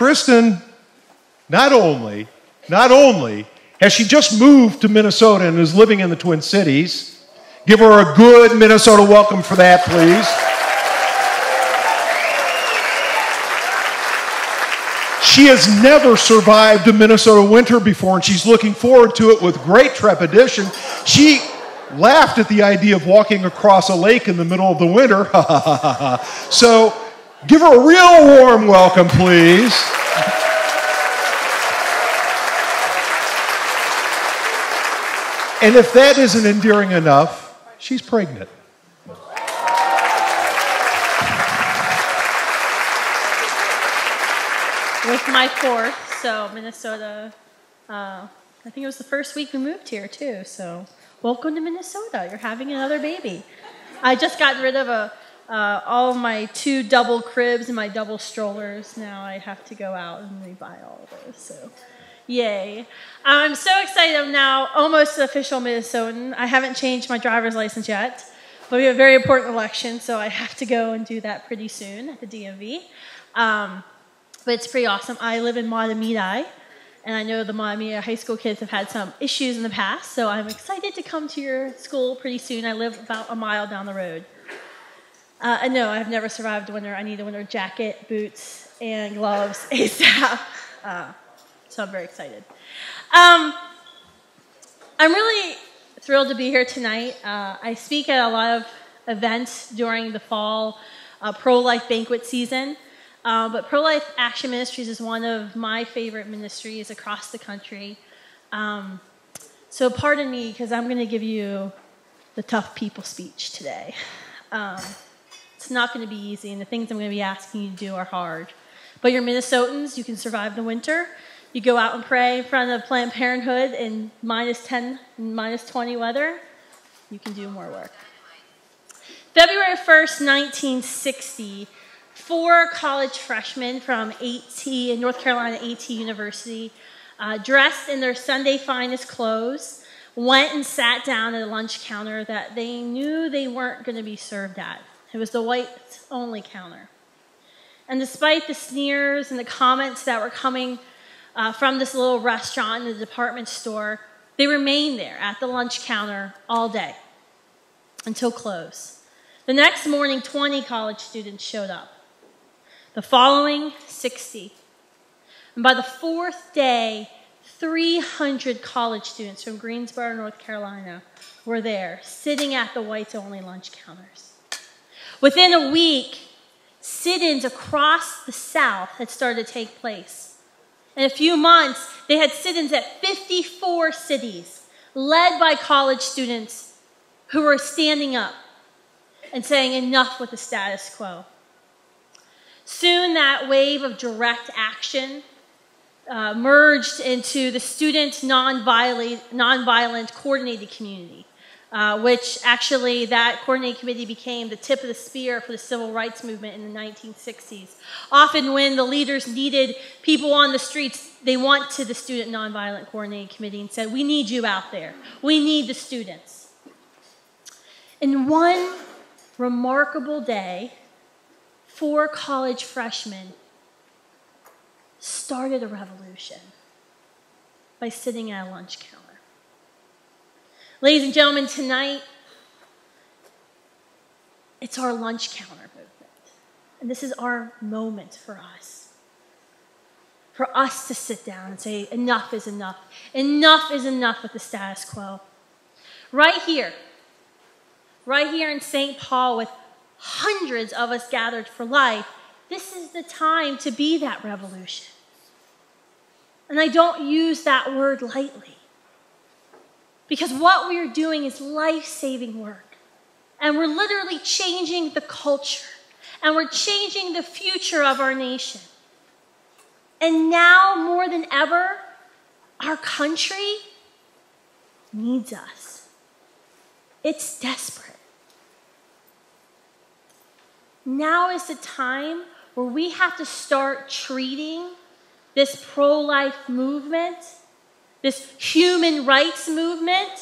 Kristan, not only has she just moved to Minnesota and is living in the Twin Cities. Give her a good Minnesota welcome for that, please. She has never survived a Minnesota winter before, and she's looking forward to it with great trepidation. She laughed at the idea of walking across a lake in the middle of the winter. So give her a real warm welcome, please. And if that isn't endearing enough, she's pregnant. With my fourth, so Minnesota, I think it was the first week we moved here too, so welcome to Minnesota. You're having another baby. I just got rid of all of my 2 double cribs and my double strollers. Now I have to go out and rebuy all of those, so yay. I'm so excited. I'm now almost an official Minnesotan. I haven't changed my driver's license yet, but we have a very important election, so I have to go and do that pretty soon at the DMV. But it's pretty awesome. I live in Matamidi, and I know the Matamidi high school kids have had some issues in the past, so I'm excited to come to your school pretty soon. I live about a mile down the road. And no, I've never survived a winter. I need a winter jacket, boots, and gloves ASAP. So I'm very excited. I'm really thrilled to be here tonight. I speak at a lot of events during the fall pro-life banquet season. But Pro-Life Action Ministries is one of my favorite ministries across the country. So pardon me, because I'm going to give you the tough people speech today. It's not going to be easy, and the things I'm going to be asking you to do are hard. But you're Minnesotans, you can survive the winter. You go out and pray in front of Planned Parenthood in -10 and -20 weather. You can do more work. February 1st, 1960, 4 college freshmen from North Carolina AT University, dressed in their Sunday finest clothes, went and sat down at a lunch counter that they knew they weren't going to be served at. It was the whites-only counter. And despite the sneers and the comments that were coming from this little restaurant in the department store, they remained there at the lunch counter all day until close. The next morning, 20 college students showed up. The following, 60. And by the 4th day, 300 college students from Greensboro, North Carolina were there, sitting at the whites-only lunch counters. Within a week, sit-ins across the South had started to take place. In a few months, they had sit-ins at 54 cities, led by college students who were standing up and saying enough with the status quo. Soon that wave of direct action merged into the student nonviolent coordinated community, which actually that coordinated committee became the tip of the spear for the civil rights movement in the 1960s. Often when the leaders needed people on the streets, they went to the student nonviolent coordinated committee and said, we need you out there. We need the students. In one remarkable day, 4 college freshmen started a revolution by sitting at a lunch counter. Ladies and gentlemen, tonight, it's our lunch counter movement. And this is our moment for us. For us to sit down and say, enough is enough. Enough is enough with the status quo. Right here in St. Paul with hundreds of us gathered for life, this is the time to be that revolution. And I don't use that word lightly, because what we are doing is life-saving work. And we're literally changing the culture, and we're changing the future of our nation. And now, more than ever, our country needs us. It's desperate. Now is the time where we have to start treating this pro-life movement, this human rights movement,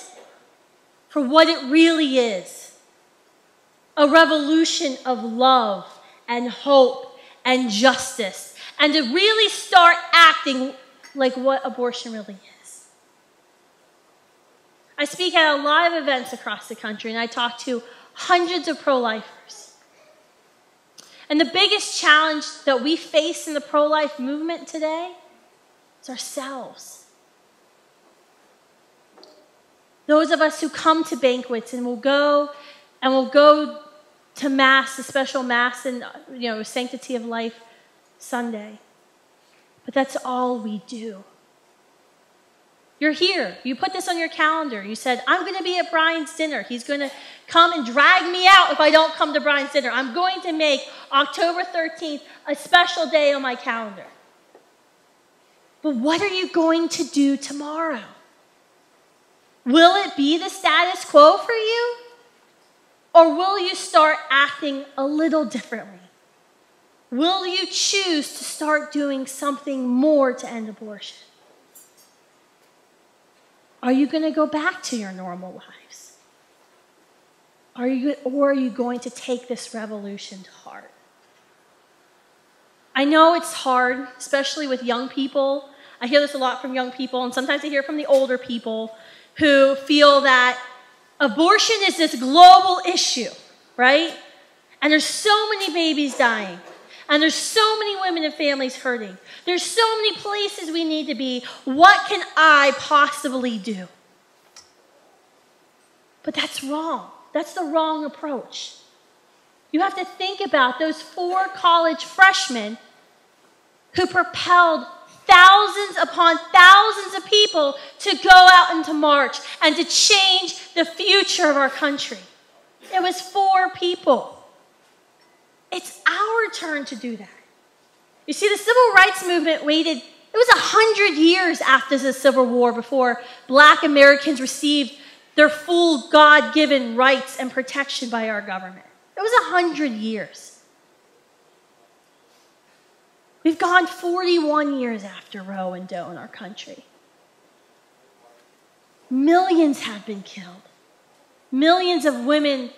for what it really is. A revolution of love and hope and justice and to really start acting like what abortion really is. I speak at a lot of events across the country, and I talk to hundreds of pro-lifers. And the biggest challenge that we face in the pro-life movement today is ourselves. Those of us who come to banquets and will go to Mass, the special Mass and Sanctity of Life Sunday. But that's all we do. You're here. You put this on your calendar. You said, I'm going to be at Brian's dinner. He's going to come and drag me out if I don't come to Brian's dinner. I'm going to make October 13th a special day on my calendar. But what are you going to do tomorrow? Will it be the status quo for you? Or will you start acting a little differently? Will you choose to start doing something more to end abortion? Are you going to go back to your normal lives? Or are you going to take this revolution to heart? I know it's hard, especially with young people. I hear this a lot from young people, and sometimes I hear from the older people who feel that abortion is this global issue, right? And there's so many babies dying. And there's so many women and families hurting. There's so many places we need to be. What can I possibly do? But that's wrong. That's the wrong approach. You have to think about those 4 college freshmen who propelled thousands upon thousands of people to go out into march and to change the future of our country. It was 4 people. It's our turn to do that. You see, the civil rights movement waited, it was 100 years after the Civil War before Black Americans received their full God-given rights and protection by our government. It was 100 years. We've gone 41 years after Roe and Doe in our country. Millions have been killed. Millions of women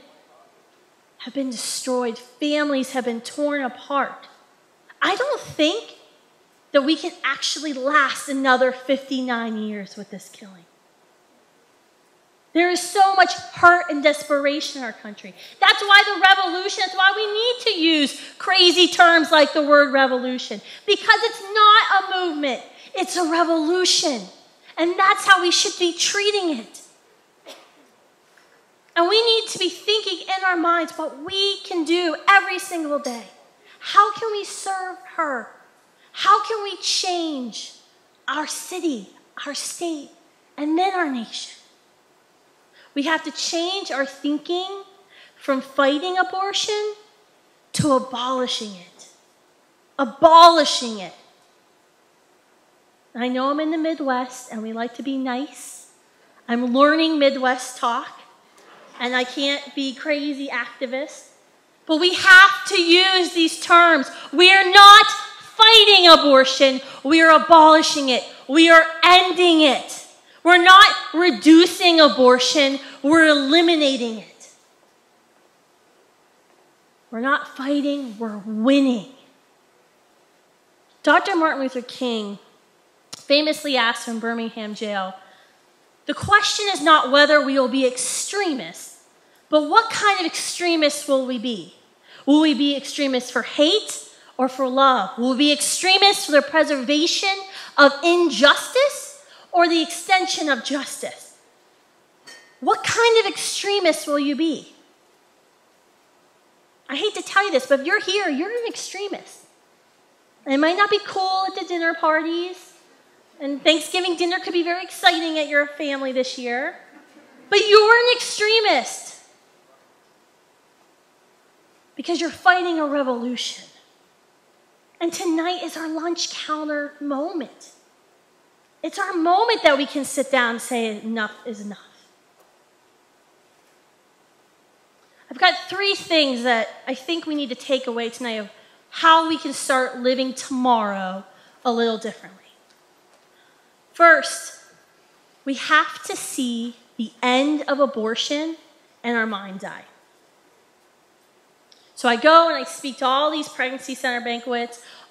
have been destroyed. Families have been torn apart. I don't think that we can actually last another 59 years with this killing. There is so much hurt and desperation in our country. That's why the revolution, that's why we need to use crazy terms like the word revolution. Because it's not a movement, it's a revolution. And that's how we should be treating it. And we need to be thinking in our minds what we can do every single day. How can we serve her? How can we change our city, our state, and then our nation? We have to change our thinking from fighting abortion to abolishing it. Abolishing it. I know I'm in the Midwest and we like to be nice. I'm learning Midwest talk. And I can't be crazy activist. But we have to use these terms. We are not fighting abortion. We are abolishing it. We are ending it. We're not reducing abortion. We're eliminating it. We're not fighting. We're winning. Dr. Martin Luther King famously asked from Birmingham jail, the question is not whether we will be extremists, but what kind of extremists will we be? Will we be extremists for hate or for love? Will we be extremists for the preservation of injustice or the extension of justice? What kind of extremist will you be? I hate to tell you this, but if you're here, you're an extremist. And it might not be cool at the dinner parties, and Thanksgiving dinner could be very exciting at your family this year, but you're an extremist. Because you're fighting a revolution. And tonight is our lunch counter moment. It's our moment that we can sit down and say enough is enough. I've got 3 things that I think we need to take away tonight of how we can start living tomorrow a little differently. First, we have to see the end of abortion in our mind's eye. So I go and I speak to all these pregnancy center banquets,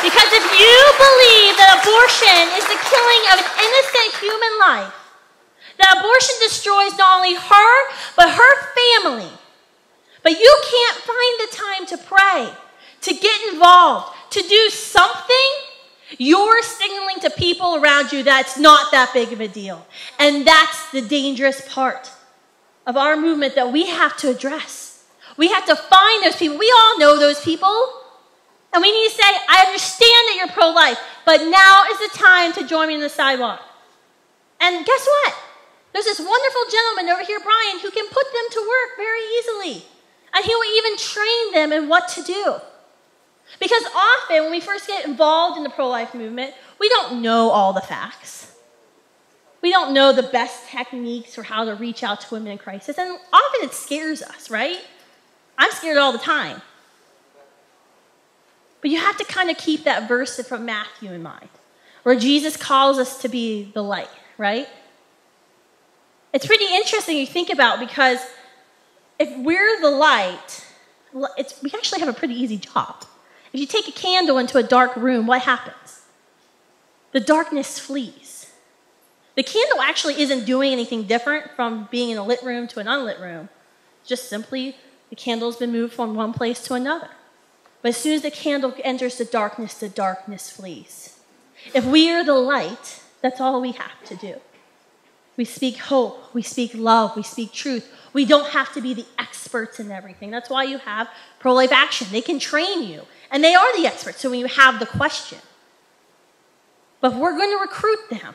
Because if you believe that abortion is the killing of an innocent human life, that abortion destroys not only her, but her family, but you can't find the time to pray, to get involved, to do something, you're signaling to people around you that it's not that big of a deal. And that's the dangerous part of our movement that we have to address. We have to find those people. We all know those people. And we need to say, I understand that you're pro-life, but now is the time to join me on the sidewalk. And guess what? There's this wonderful gentleman over here, Brian, who can put them to work very easily. And he will even train them in what to do. Because often when we first get involved in the pro-life movement, we don't know all the facts. We don't know the best techniques for how to reach out to women in crisis. And often it scares us, right? I'm scared all the time. But you have to kind of keep that verse from Matthew in mind, where Jesus calls us to be the light, right? It's pretty interesting you think about, because if we're the light, we actually have a pretty easy job. If you take a candle into a dark room, what happens? The darkness flees. The candle actually isn't doing anything different from being in a lit room to an unlit room. Just simply, the candle's been moved from one place to another. But as soon as the candle enters the darkness flees. If we are the light, that's all we have to do. We speak hope, we speak love, we speak truth. We don't have to be the experts in everything. That's why you have pro-life action. They can train you, and they are the experts, so when you have the question. But if we're going to recruit them,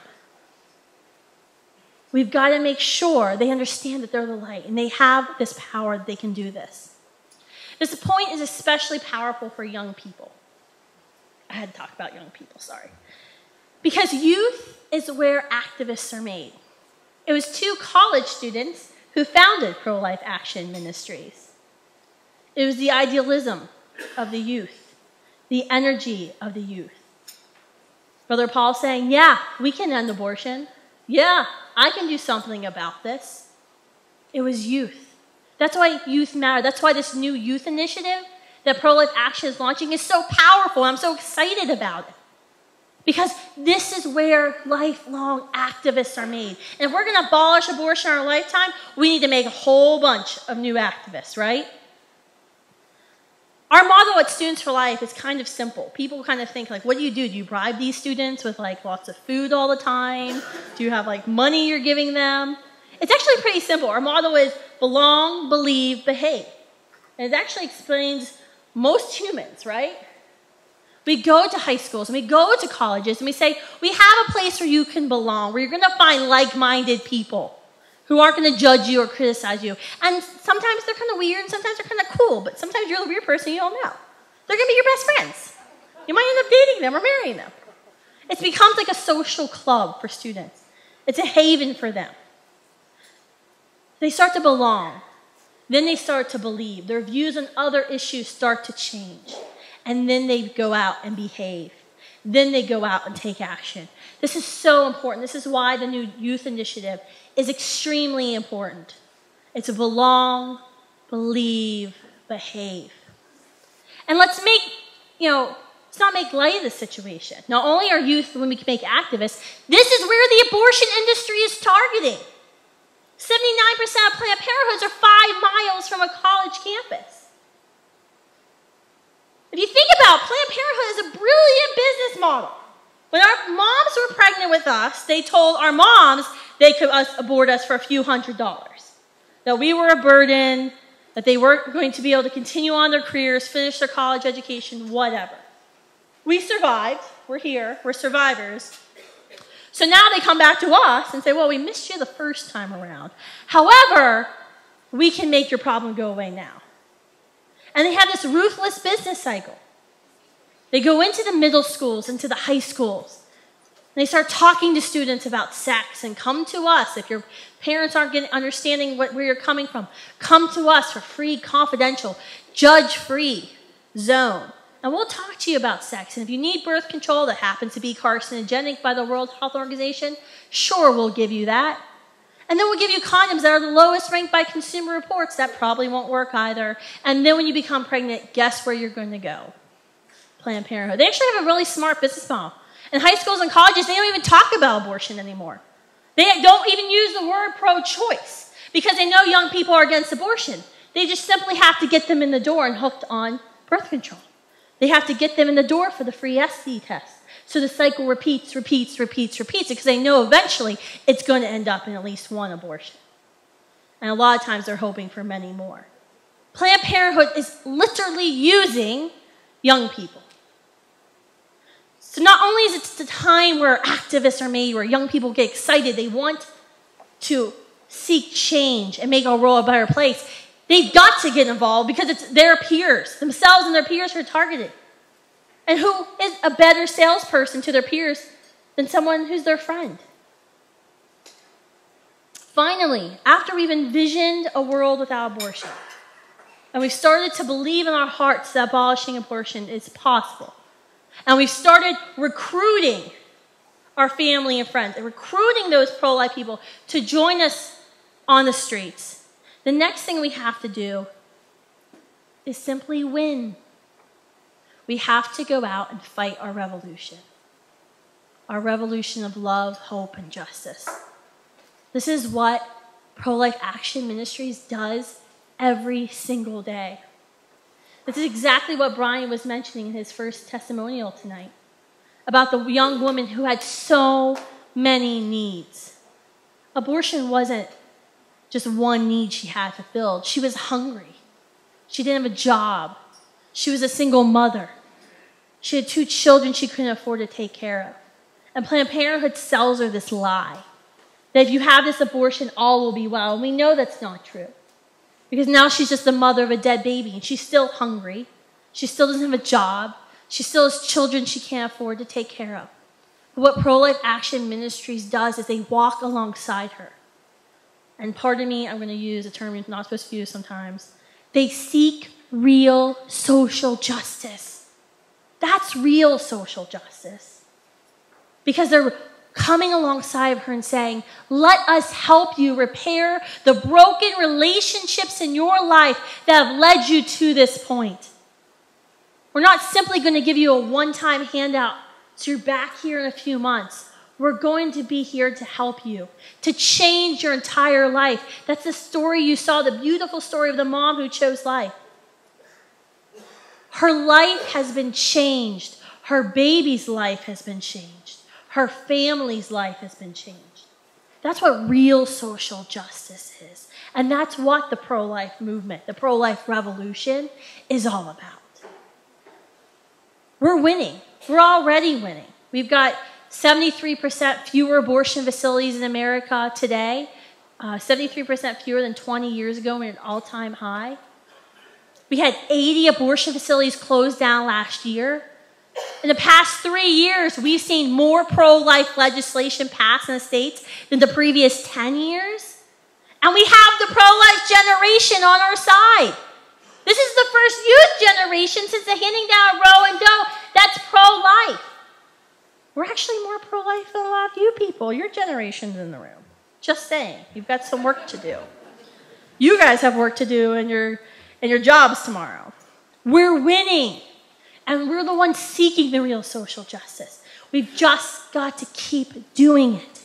we've got to make sure they understand that they're the light, and they have this power that they can do this. This point is especially powerful for young people. I had to talk about young people, sorry. Because youth is where activists are made. It was 2 college students who founded Pro-Life Action Ministries. It was the idealism of the youth, the energy of the youth. Brother Paul saying, yeah, we can end abortion. Yeah, I can do something about this. It was youth. That's why youth matter. That's why this new youth initiative that Pro-Life Action is launching is so powerful. I'm so excited about it. Because this is where lifelong activists are made. And if we're going to abolish abortion in our lifetime, we need to make a whole bunch of new activists, right? Our motto at Students for Life is kind of simple. People kind of think, like, what do? Do you bribe these students with, like, lots of food all the time? Do you have, like, money you're giving them? It's actually pretty simple. Our motto is belong, believe, behave. And it actually explains most humans, right? We go to high schools and we go to colleges and we say, we have a place where you can belong, where you're going to find like-minded people who aren't going to judge you or criticize you. And sometimes they're kind of weird and sometimes they're kind of cool, but sometimes you're the weird person you don't know. They're going to be your best friends. You might end up dating them or marrying them. It becomes like a social club for students. It's a haven for them. They start to belong. Then they start to believe. Their views on other issues start to change. And then they go out and behave. Then they go out and take action. This is so important. This is why the new youth initiative is extremely important. It's a belong, believe, behave. And let's not make light of the situation. Not only are youth when we make activists, this is where the abortion industry is targeting. 79% of Planned Parenthoods are 5 miles from a college campus. If you think about it, Planned Parenthood is a brilliant business model. When our moms were pregnant with us, they told our moms they could abort us for a few $100s. That we were a burden, that they weren't going to be able to continue on their careers, finish their college education, whatever. We survived. We're here. We're survivors. So now they come back to us and say, well, we missed you the first time around. However, we can make your problem go away now. And they have this ruthless business cycle. They go into the middle schools, into the high schools. And they start talking to students about sex and come to us. If your parents aren't understanding where you're coming from, come to us for free, confidential, judge-free zone. And we'll talk to you about sex. And if you need birth control that happens to be carcinogenic by the World Health Organization, sure, we'll give you that. And then we'll give you condoms that are the lowest ranked by Consumer Reports. That probably won't work either. And then when you become pregnant, guess where you're going to go? Planned Parenthood. They actually have a really smart business model. In high schools and colleges, they don't even talk about abortion anymore. They don't even use the word pro-choice because they know young people are against abortion. They just simply have to get them in the door and hooked on birth control. They have to get them in the door for the free SC test. So the cycle repeats because they know eventually it's going to end up in at least one abortion. And a lot of times they're hoping for many more. Planned Parenthood is literally using young people. So not only is it the time where activists are made, where young people get excited, they want to seek change and make our world a better place, they've got to get involved because it's their peers, themselves and their peers who are targeted. And who is a better salesperson to their peers than someone who's their friend? Finally, after we've envisioned a world without abortion, and we've started to believe in our hearts that abolishing abortion is possible, and we've started recruiting our family and friends, and recruiting those pro-life people to join us on the streets, the next thing we have to do is simply win. We have to go out and fight our revolution of love, hope, and justice. This is what Pro-Life Action Ministries does every single day. This is exactly what Brian was mentioning in his first testimonial tonight about the young woman who had so many needs. Abortion wasn't just one need she had fulfilled. She was hungry. She didn't have a job. She was a single mother. She had 2 children she couldn't afford to take care of. And Planned Parenthood sells her this lie that if you have this abortion, all will be well. And we know that's not true. Because now she's just the mother of a dead baby, and she's still hungry. She still doesn't have a job. She still has children she can't afford to take care of. But what Pro-Life Action Ministries does is they walk alongside her. And pardon me, I'm going to use a term you're not supposed to use sometimes. They seek real social justice. That's real social justice. Because they're coming alongside of her and saying, let us help you repair the broken relationships in your life that have led you to this point. We're not simply going to give you a one-time handout so you're back here in a few months. We're going to be here to help you, to change your entire life. That's the story you saw, the beautiful story of the mom who chose life. Her life has been changed. Her baby's life has been changed. Her family's life has been changed. That's what real social justice is. And that's what the pro-life movement, the pro-life revolution is all about. We're winning. We're already winning. We've got 73% fewer abortion facilities in America today, 73% fewer than 20 years ago, we're at an all-time high. We had 80 abortion facilities closed down last year. In the past 3 years, we've seen more pro-life legislation passed in the states than the previous 10 years. And we have the pro-life generation on our side. This is the first youth generation since the handing down of Roe and Doe that's pro-life. We're actually more pro-life than a lot of you people. Your generation's in the room. Just saying. You've got some work to do. You guys have work to do in your jobs tomorrow. We're winning. And we're the ones seeking the real social justice. We've just got to keep doing it.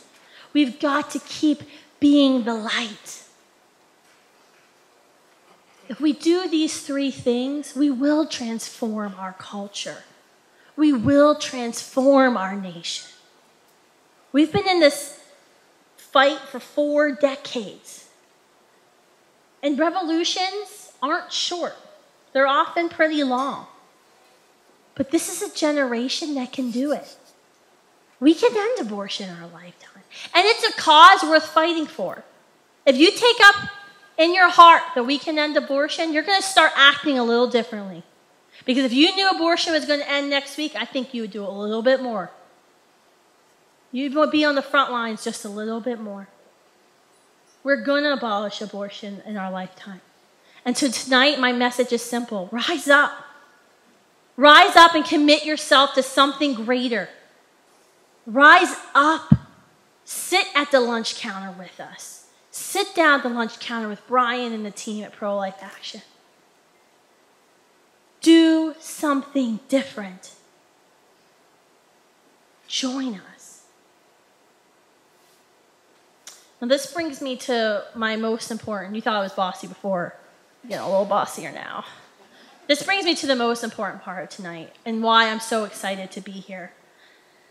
We've got to keep being the light. If we do these 3 things, we will transform our culture. We will transform our nation. We've been in this fight for 4 decades. And revolutions aren't short. They're often pretty long. But this is a generation that can do it. We can end abortion in our lifetime. And it's a cause worth fighting for. If you take up in your heart that we can end abortion, you're going to start acting a little differently. Because if you knew abortion was going to end next week, I think you would do a little bit more. You'd be on the front lines just a little bit more. We're going to abolish abortion in our lifetime. And so tonight, my message is simple. Rise up. Rise up and commit yourself to something greater. Rise up. Sit at the lunch counter with us. Sit down at the lunch counter with Brian and the team at Pro-Life Action. Do something different. Join us. Now this brings me to my most important, you thought I was bossy before, a little bossier now. This brings me to the most important part of tonight and why I'm so excited to be here.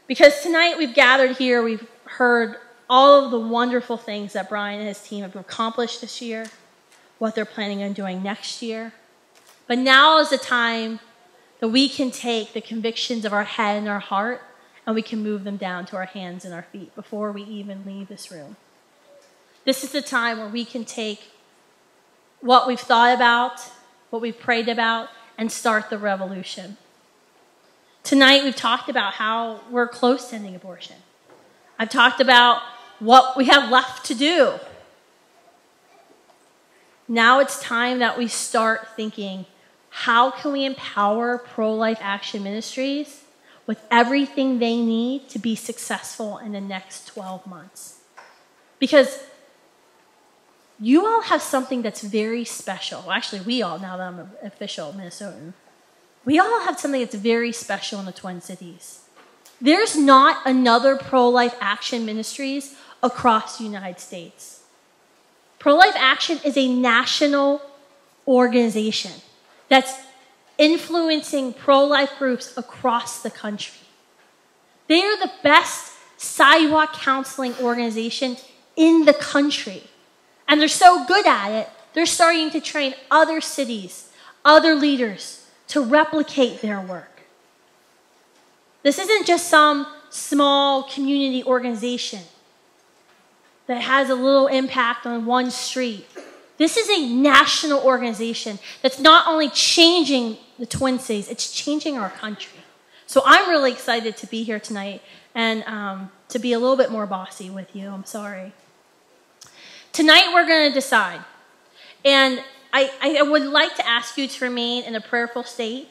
Because tonight we've gathered here, we've heard all of the wonderful things that Brian and his team have accomplished this year, what they're planning on doing next year. But now is the time that we can take the convictions of our head and our heart and we can move them down to our hands and our feet before we even leave this room. This is the time where we can take what we've thought about, what we've prayed about, and start the revolution. Tonight we've talked about how we're close to ending abortion. I've talked about what we have left to do. Now it's time that we start thinking, how can we empower Pro-Life Action Ministries with everything they need to be successful in the next 12 months? Because you all have something that's very special. Well, actually, we all, now that I'm an official Minnesotan, we all have something that's very special in the Twin Cities. There's not another Pro-Life Action Ministries across the United States. Pro-Life Action is a national organization that's influencing pro-life groups across the country. They are the best sidewalk counseling organization in the country. And they're so good at it, they're starting to train other cities, other leaders to replicate their work. This isn't just some small community organization that has a little impact on one street. This is a national organization that's not only changing the Twin Cities, it's changing our country. So I'm really excited to be here tonight and to be a little bit more bossy with you. I'm sorry. Tonight we're going to decide. And I would like to ask you to remain in a prayerful state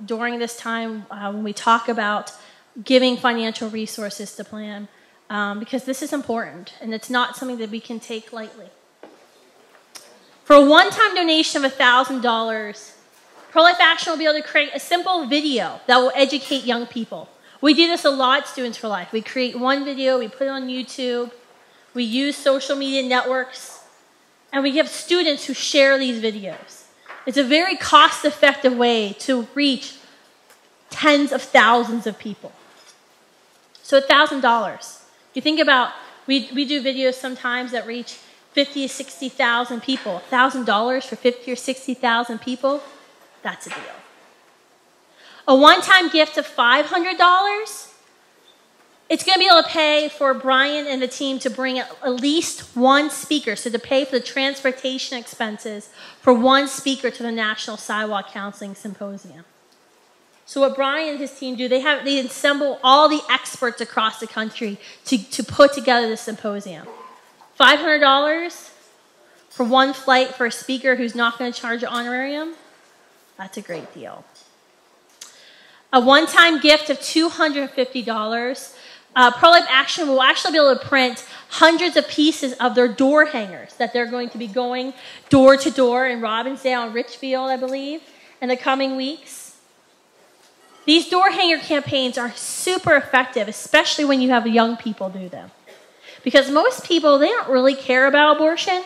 during this time when we talk about giving financial resources to plan, because this is important and it's not something that we can take lightly. For a one-time donation of $1,000, Pro-Life Action will be able to create a simple video that will educate young people. We do this a lot at Students for Life. We create one video, we put it on YouTube, we use social media networks, and we have students who share these videos. It's a very cost-effective way to reach tens of thousands of people. So $1,000. You think about, we do videos sometimes that reach 50 to 60,000 people. $1,000 for 50 or 60,000 people, that's a deal. A one-time gift of $500, it's going to be able to pay for Brian and the team to bring at least one speaker, so to pay for the transportation expenses for one speaker to the National Sidewalk Counseling Symposium. So what Brian and his team do, they assemble all the experts across the country to put together this symposium. $500 for one flight for a speaker who's not going to charge an honorarium, that's a great deal. A one-time gift of $250. Pro-Life Action will actually be able to print hundreds of pieces of their door hangers that they're going to be going door to door in Robbinsdale and Richfield, I believe, in the coming weeks. These door hanger campaigns are super effective, especially when you have young people do them. Because most people, they don't really care about abortion,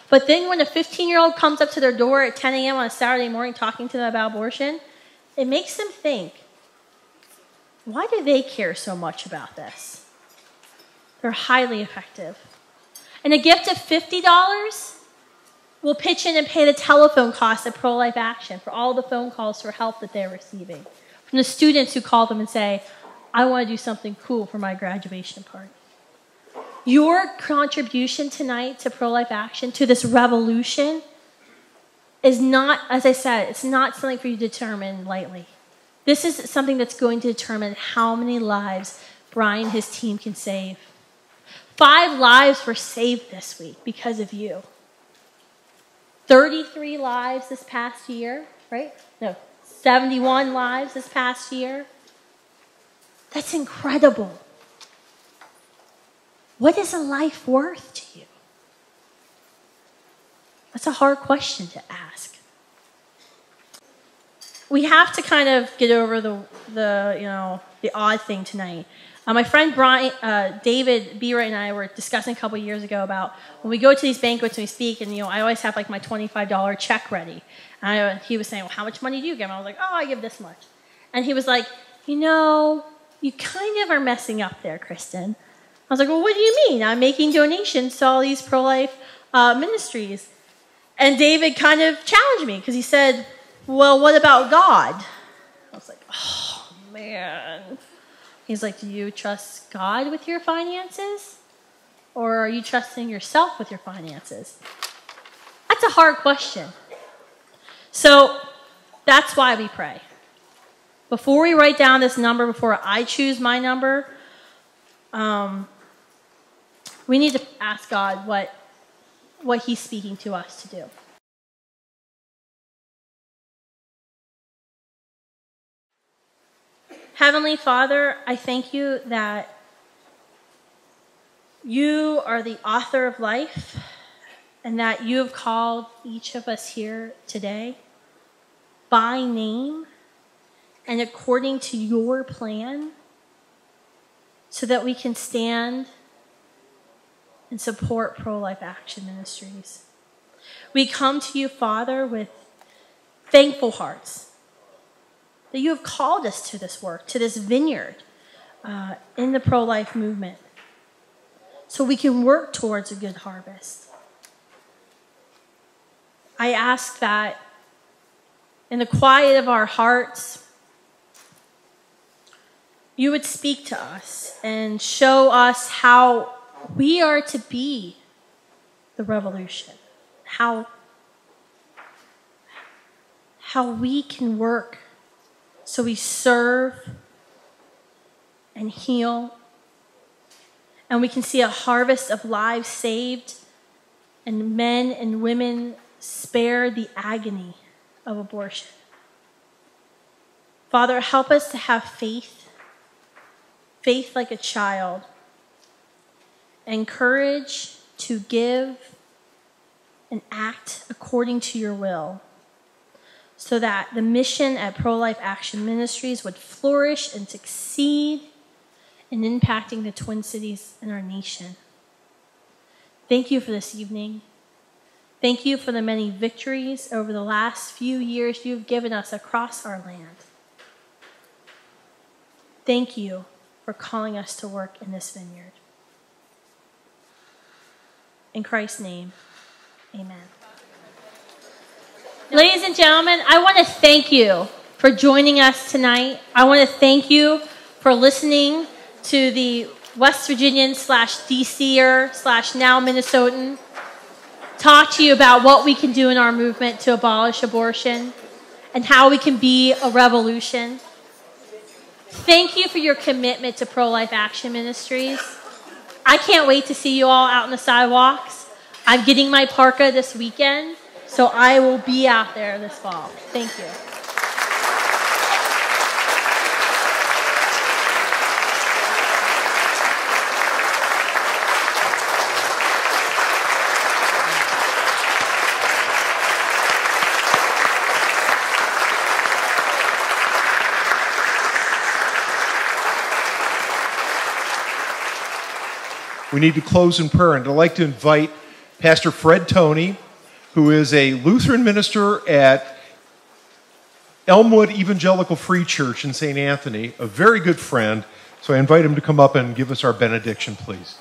but then when a 15-year-old comes up to their door at 10 a.m. on a Saturday morning talking to them about abortion, it makes them think, why do they care so much about this? They're highly effective. And a gift of $50 will pitch in and pay the telephone costs of Pro-Life Action for all the phone calls for help that they're receiving. From the students who call them and say, I want to do something cool for my graduation party. Your contribution tonight to Pro-Life Action, to this revolution, is not, as I said, it's not something for you to determine lightly. This is something that's going to determine how many lives Brian and his team can save. 5 lives were saved this week because of you. 33 lives this past year, right? No, 71 lives this past year. That's incredible. What is a life worth to you? That's a hard question to ask. we have to kind of get over the odd thing tonight. My friend David Beera and I were discussing a couple years ago about when we go to these banquets and we speak, and I always have like my $25 check ready. And he was saying, well, how much money do you give? And I was like, oh, I give this much. And he was like, you kind of are messing up there, Kristan. I was like, well, what do you mean? I'm making donations to all these pro-life ministries. And David kind of challenged me because he said, well, what about God? I was like, oh, man. He's like, do you trust God with your finances? Or are you trusting yourself with your finances? That's a hard question. So that's why we pray. Before we write down this number, before I choose my number, we need to ask God what he's speaking to us to do. Heavenly Father, I thank you that you are the author of life and that you have called each of us here today by name and according to your plan so that we can stand and support Pro-Life Action Ministries. We come to you, Father, with thankful hearts that you have called us to this work, to this vineyard in the pro-life movement, so we can work towards a good harvest. I ask that in the quiet of our hearts, you would speak to us and show us how we are to be the revolution, how we can work so we serve and heal, and we can see a harvest of lives saved and men and women spared the agony of abortion. Father, help us to have faith like a child, and courage to give and act according to your will, so that the mission at Pro-Life Action Ministries would flourish and succeed in impacting the Twin Cities and our nation. Thank you for this evening. Thank you for the many victories over the last few years you've given us across our land. Thank you for calling us to work in this vineyard. In Christ's name, amen. Ladies and gentlemen, I want to thank you for joining us tonight. I want to thank you for listening to the West Virginian / DCer / now Minnesotan talk to you about what we can do in our movement to abolish abortion and how we can be a revolution. Thank you for your commitment to Pro-Life Action Ministries. I can't wait to see you all out on the sidewalks. I'm getting my parka this weekend, so I will be out there this fall. Thank you. We need to close in prayer, and I'd like to invite Pastor Fred Toney, who is a Lutheran minister at Elmwood Evangelical Free Church in St. Anthony, a very good friend. So I invite him to come up and give us our benediction, please.